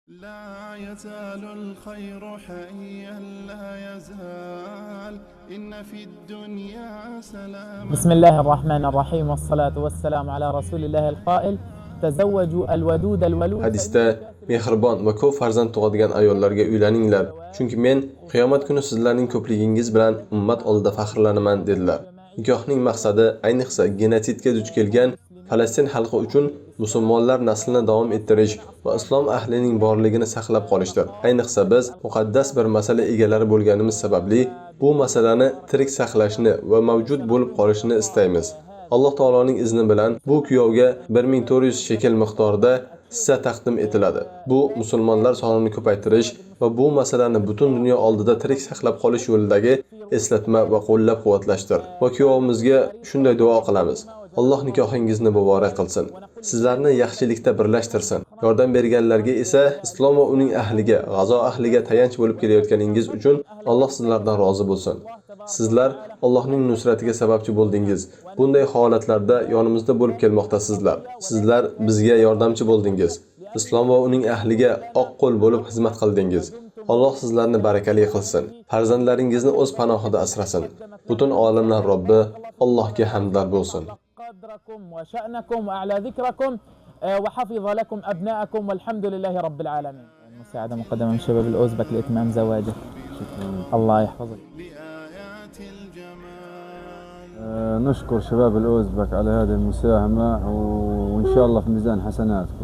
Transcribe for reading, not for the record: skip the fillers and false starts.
لا يزال الخير حيا لا يزال إن في الدنيا سلام. بسم الله الرحمن الرحيم والصلاة والسلام على رسول الله القائل تزوجوا الودود الولود. Hadisda mehribon va ko'p farzand tug'adigan ayollarga uylaninglar, chunki men qiyomat kuni sizlarning ko'pligingiz bilan ummat oldida faxrlanaman dedilar. Nikohning maqsadi ayniqsa genotsidga duch kelgan Falastin xalqi uchun musulmonlar naslini davom ettirish va islom ahlining borligini saqlab qolishdir. Ayniqsa biz muqaddas bir masala egalari bo'lganimiz sababli bu masalani tirik saqlashni va mavjud bo'lib qolishini istaymiz. Alloh taoloning izni bilan bu kuyovga 1400 shekel miqdorida hissa taqdim etiladi. Bu musulmonlar sonini ko'paytirish va bu masalani butun dunyo oldida tirik saqlab qolish yo'lidagi eslatma va qo'llab-quvvatlashdir. Va kuyovimizga shunday duo qilamiz: Alloh nikohingizni muborak qilsin, sizlarni yaxshilikda birlashtirsin. Yordam berganlarga esa islom va uning ahliga, G'azo ahliga tayanch bo'lib kelayotganingiz uchun Alloh sizlardan rozi bo'lsin. Sizlar Allohning nusratiga sababchi bo'ldingiz. Bunday holatlarda yonimizda bo'lib kelmoqdasizlar. Sizlar bizga yordamchi bo'ldingiz. Islom va uning ahliga oq qo'l bo'lib xizmat qildingiz. Alloh sizlarni barakali qilsin. Farzandlaringizni o'z panohida asrasin. Butun olamlar Robbi Allohga hamdlar bo'lsin. قدركم وشأنكم وأعلى ذكركم وحفظ لكم أبناءكم والحمد لله رب العالمين. مساعدة مقدمة من شباب الأوزبك لإتمام زواجه. الله يحفظك. نشكر شباب الأوزبك على هذه المساهمة وإن شاء الله في ميزان حسناتكم.